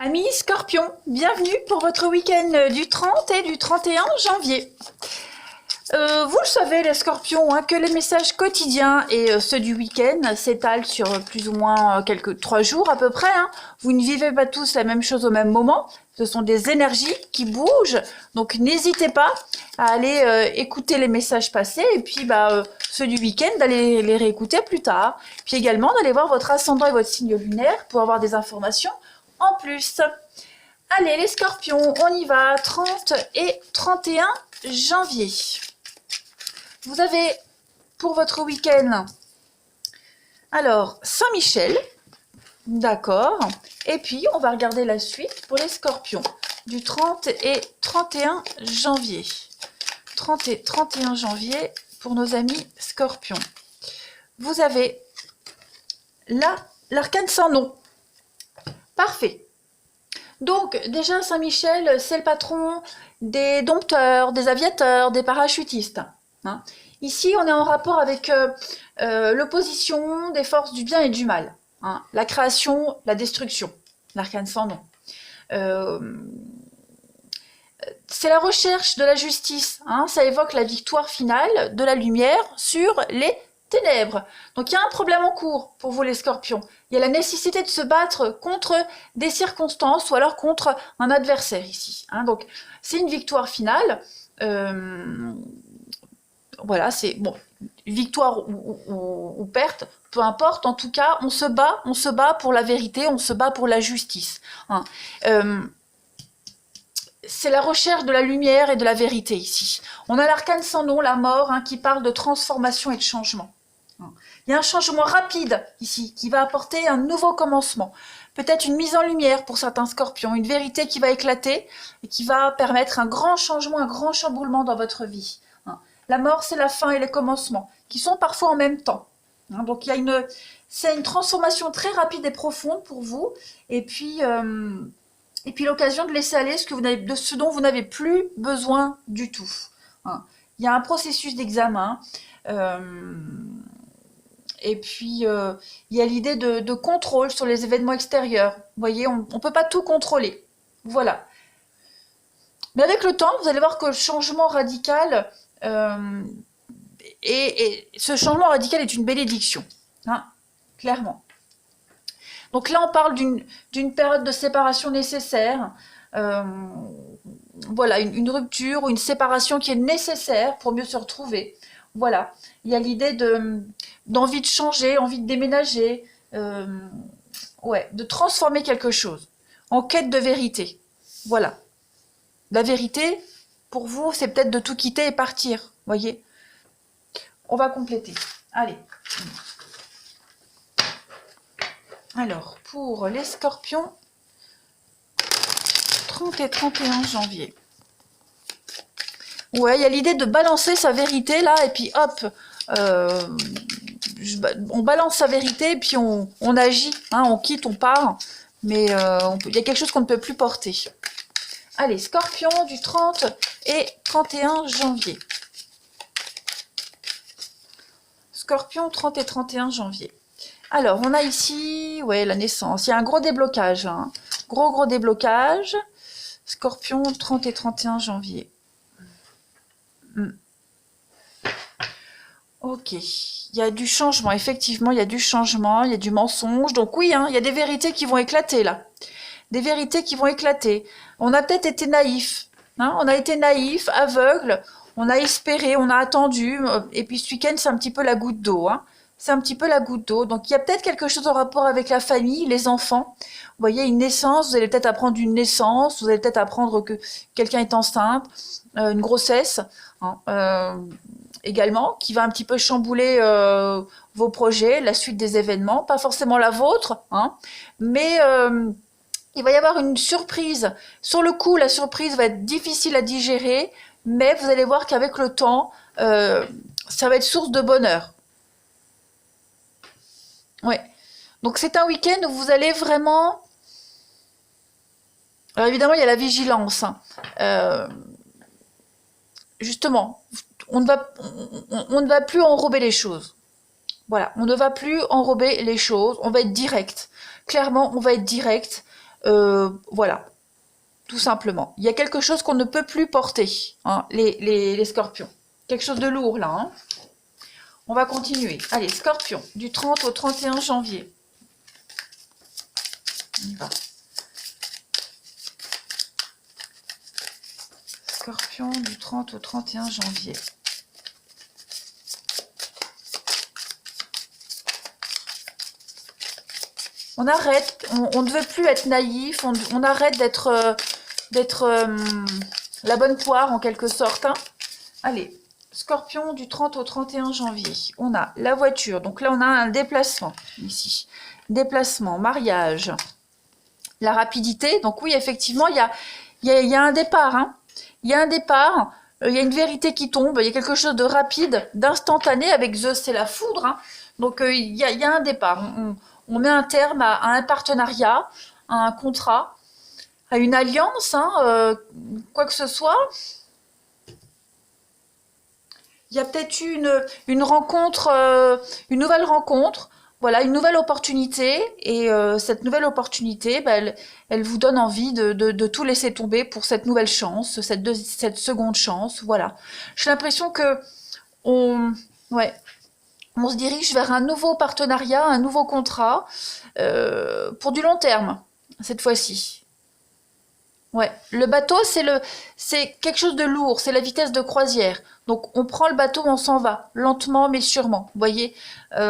Amis Scorpion, bienvenue pour votre week-end du 30 et du 31 janvier. Vous le savez les Scorpions, que les messages quotidiens et ceux du week-end s'étalent sur plus ou moins 3 jours à peu près. Vous ne vivez pas tous la même chose au même moment. Ce sont des énergies qui bougent, donc n'hésitez pas à aller écouter les messages passés et puis ceux du week-end d'aller les réécouter plus tard. Puis également d'aller voir votre ascendant et votre signe lunaire pour avoir des informations en plus. Allez les Scorpions, on y va, 30 et 31 janvier. Vous avez pour votre week-end, alors Saint-Michel, d'accord, et puis on va regarder la suite pour les Scorpions, du 30 et 31 janvier. 30 et 31 janvier pour nos amis Scorpions. Vous avez là l'arcane sans nom. Parfait. Donc déjà Saint-Michel, c'est le patron des dompteurs, des aviateurs, des parachutistes. Ici, on est en rapport avec l'opposition des forces du bien et du mal. La création, la destruction. L'arcane sans nom. C'est la recherche de la justice. Ça évoque la victoire finale de la lumière sur les ténèbres. Donc il y a un problème en cours pour vous les Scorpions. Il y a la nécessité de se battre contre des circonstances ou alors contre un adversaire ici. Donc c'est une victoire finale. Voilà, c'est bon, victoire ou perte, peu importe. En tout cas, on se bat pour la vérité, on se bat pour la justice. C'est la recherche de la lumière et de la vérité ici. On a l'arcane sans nom, la mort, qui parle de transformation et de changement. Il y a un changement rapide ici qui va apporter un nouveau commencement. Peut-être une mise en lumière pour certains Scorpions, une vérité qui va éclater et qui va permettre un grand changement, un grand chamboulement dans votre vie. La mort, c'est la fin et le commencement, qui sont parfois en même temps. Donc c'est une transformation très rapide et profonde pour vous. Et puis l'occasion de laisser aller de ce dont vous n'avez plus besoin du tout. Il y a un processus d'examen. Et puis il y a l'idée de contrôle sur les événements extérieurs. Vous voyez, on ne peut pas tout contrôler. Voilà. Mais avec le temps, vous allez voir que le changement radical... et ce changement radical est une bénédiction, clairement. Donc là, on parle d'une période de séparation nécessaire. Voilà, une rupture ou une séparation qui est nécessaire pour mieux se retrouver. Voilà, il y a l'idée d'envie de changer, envie de déménager, de transformer quelque chose, en quête de vérité. Voilà, la vérité... Pour vous, c'est peut-être de tout quitter et partir, voyez. On va compléter. Allez. Alors, pour les Scorpions, 30 et 31 janvier. Ouais, il y a l'idée de balancer sa vérité, là, et puis hop, on balance sa vérité, et puis on agit, on quitte, on part, mais il y a quelque chose qu'on ne peut plus porter. Allez, Scorpion du 30 et 31 janvier. Scorpion, 30 et 31 janvier. Alors, on a ici, la naissance. Il y a un gros déblocage. Gros déblocage. Scorpion, 30 et 31 janvier. Ok. Il y a du changement. Effectivement, il y a du changement. Il y a du mensonge. Donc oui, il y a des vérités qui vont éclater, là. Des vérités qui vont éclater. On a peut-être été naïf. On a été naïf, aveugle. On a espéré, on a attendu. Et puis ce week-end, c'est un petit peu la goutte d'eau. C'est un petit peu la goutte d'eau. Donc il y a peut-être quelque chose en rapport avec la famille, les enfants. Vous voyez, une naissance, vous allez peut-être apprendre une naissance. Vous allez peut-être apprendre que quelqu'un est enceinte. Une grossesse. Également, qui va un petit peu chambouler vos projets, la suite des événements. Pas forcément la vôtre, mais... il va y avoir une surprise. Sur le coup, la surprise va être difficile à digérer, mais vous allez voir qu'avec le temps, ça va être source de bonheur. Ouais. Donc c'est un week-end où vous allez vraiment... Alors évidemment, il y a la vigilance. Justement, on ne va plus enrober les choses. Voilà, on ne va plus enrober les choses, on va être direct. Clairement, on va être direct. Voilà, tout simplement. Il y a quelque chose qu'on ne peut plus porter, hein, les scorpions. Quelque chose de lourd là. Hein. On va continuer. Allez, scorpion, du 30 au 31 janvier. On y va. Scorpion, du 30 au 31 janvier. On arrête, on ne veut plus être naïf, on arrête d'être la bonne poire en quelque sorte. Hein. Allez, Scorpion du 30 au 31 janvier. On a la voiture, donc là on a un déplacement ici. Déplacement, mariage, la rapidité. Donc oui, effectivement, il y a un départ. Hein. Il y a un départ, il y a une vérité qui tombe, il y a quelque chose de rapide, d'instantané. Avec Zeus, c'est la foudre. Hein. Donc il y a un départ. On met un terme à un partenariat, à un contrat, à une alliance, hein, quoi que ce soit. Il y a peut-être eu une rencontre, une nouvelle rencontre, voilà, une nouvelle opportunité. Et cette nouvelle opportunité, elle vous donne envie de tout laisser tomber pour cette nouvelle chance, cette seconde chance. Voilà. J'ai l'impression que ouais. On se dirige vers un nouveau partenariat, un nouveau contrat, pour du long terme, cette fois-ci. Ouais, le bateau, c'est quelque chose de lourd, c'est la vitesse de croisière. Donc, on prend le bateau, on s'en va, lentement mais sûrement. Vous voyez, il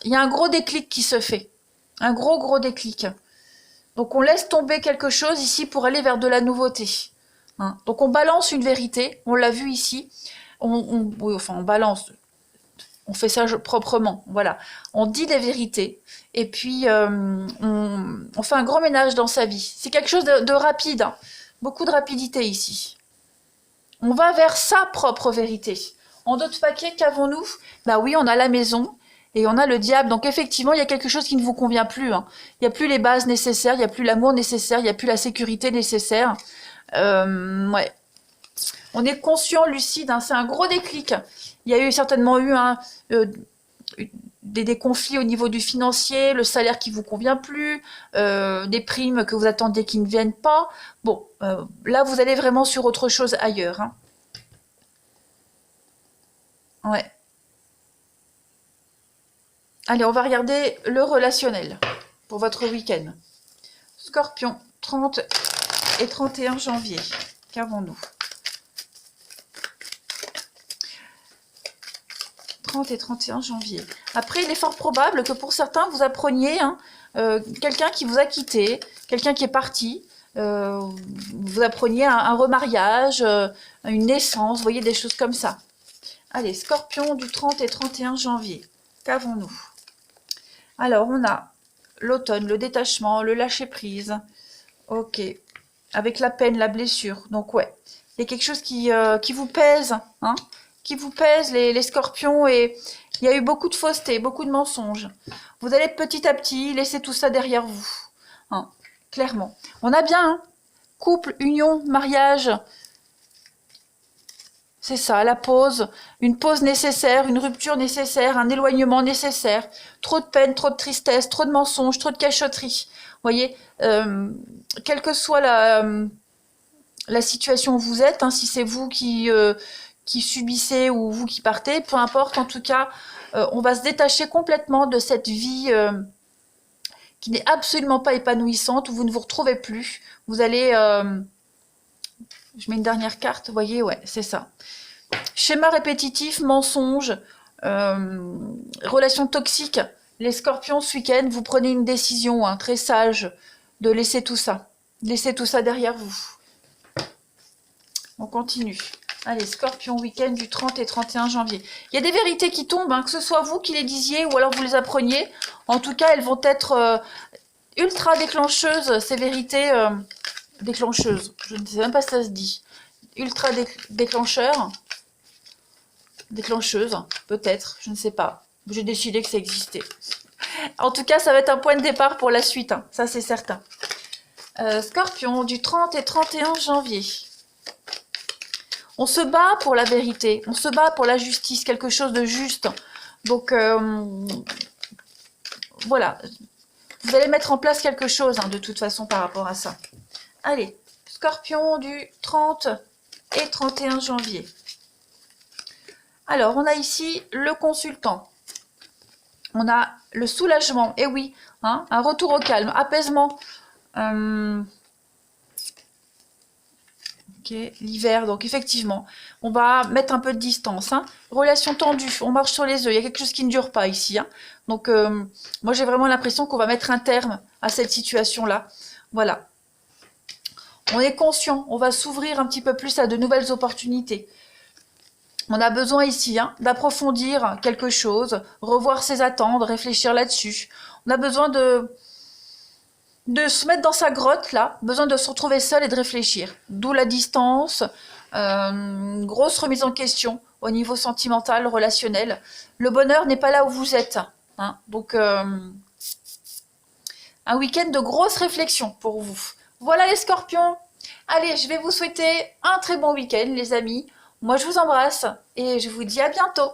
y a un gros déclic qui se fait, un gros déclic. Donc, on laisse tomber quelque chose ici pour aller vers de la nouveauté. Hein. Donc, on balance une vérité, on l'a vu ici. Oui, enfin, on balance. On fait ça proprement, voilà. On dit des vérités et puis on fait un grand ménage dans sa vie. C'est quelque chose de rapide, hein. Beaucoup de rapidité ici. On va vers sa propre vérité. En d'autres paquets, qu'avons-nous? Bah oui, on a la maison et on a le diable. Donc effectivement, il y a quelque chose qui ne vous convient plus. Hein. Il n'y a plus les bases nécessaires, il n'y a plus l'amour nécessaire, il n'y a plus la sécurité nécessaire. Ouais. On est conscient, lucide, hein, c'est un gros déclic. Il y a certainement eu des conflits au niveau du financier, le salaire qui vous convient plus, des primes que vous attendez qui ne viennent pas. Bon, là vous allez vraiment sur autre chose ailleurs. Hein. Ouais. Allez, on va regarder le relationnel pour votre week-end. Scorpion, 30 et 31 janvier. Qu'avons-nous? 30 et 31 janvier. Après, il est fort probable que pour certains, vous appreniez hein, quelqu'un qui vous a quitté, quelqu'un qui est parti, vous appreniez un remariage, une naissance, vous voyez, des choses comme ça. Allez, Scorpion du 30 et 31 janvier. Qu'avons-nous? Alors, on a l'automne, le détachement, le lâcher-prise. Ok. Avec la peine, la blessure. Donc, ouais. Il y a quelque chose qui vous pèse, hein, qui vous pèse, les scorpions, et il y a eu beaucoup de fausseté, beaucoup de mensonges. Vous allez petit à petit laisser tout ça derrière vous. Hein, clairement. On a bien, hein, couple, union, mariage. C'est ça, la pause. Une pause nécessaire, une rupture nécessaire, un éloignement nécessaire. Trop de peine, trop de tristesse, trop de mensonges, trop de cachotterie. Vous voyez, quelle que soit la situation où vous êtes, hein, si c'est vous qui subissez ou vous qui partez, peu importe, en tout cas, on va se détacher complètement de cette vie qui n'est absolument pas épanouissante, où vous ne vous retrouvez plus. Vous allez... je mets une dernière carte, vous voyez, ouais, c'est ça. Schéma répétitif, mensonge, relation toxique. Les scorpions, ce week-end, vous prenez une décision hein, très sage de laisser tout ça. Laissez tout ça derrière vous. On continue. Allez, Scorpion, week-end du 30 et 31 janvier. Il y a des vérités qui tombent, hein, que ce soit vous qui les disiez ou alors vous les appreniez. En tout cas, elles vont être ultra déclencheuses, ces vérités déclencheuses. Je ne sais même pas si ça se dit. Ultra déclencheur. Déclencheuse, peut-être, je ne sais pas. J'ai décidé que ça existait. En tout cas, ça va être un point de départ pour la suite, hein, ça c'est certain. Scorpion, du 30 et 31 janvier. On se bat pour la vérité, on se bat pour la justice, quelque chose de juste. Donc, voilà. Vous allez mettre en place quelque chose, hein, de toute façon, par rapport à ça. Allez, Scorpion du 30 et 31 janvier. Alors, on a ici le consultant. On a le soulagement, et oui, hein, un retour au calme, apaisement. Ok, l'hiver, donc effectivement, on va mettre un peu de distance. Hein. Relation tendue, on marche sur les œufs, il y a quelque chose qui ne dure pas ici. Hein. Donc, moi j'ai vraiment l'impression qu'on va mettre un terme à cette situation-là. Voilà. On est conscient, on va s'ouvrir un petit peu plus à de nouvelles opportunités. On a besoin ici, hein, d'approfondir quelque chose, revoir ses attentes, réfléchir là-dessus. On a besoin de se mettre dans sa grotte, là, besoin de se retrouver seul et de réfléchir. D'où la distance, grosse remise en question au niveau sentimental, relationnel. Le bonheur n'est pas là où vous êtes. Hein. Donc, un week-end de grosse réflexion pour vous. Voilà les scorpions. Allez, je vais vous souhaiter un très bon week-end, les amis. Moi, je vous embrasse et je vous dis à bientôt.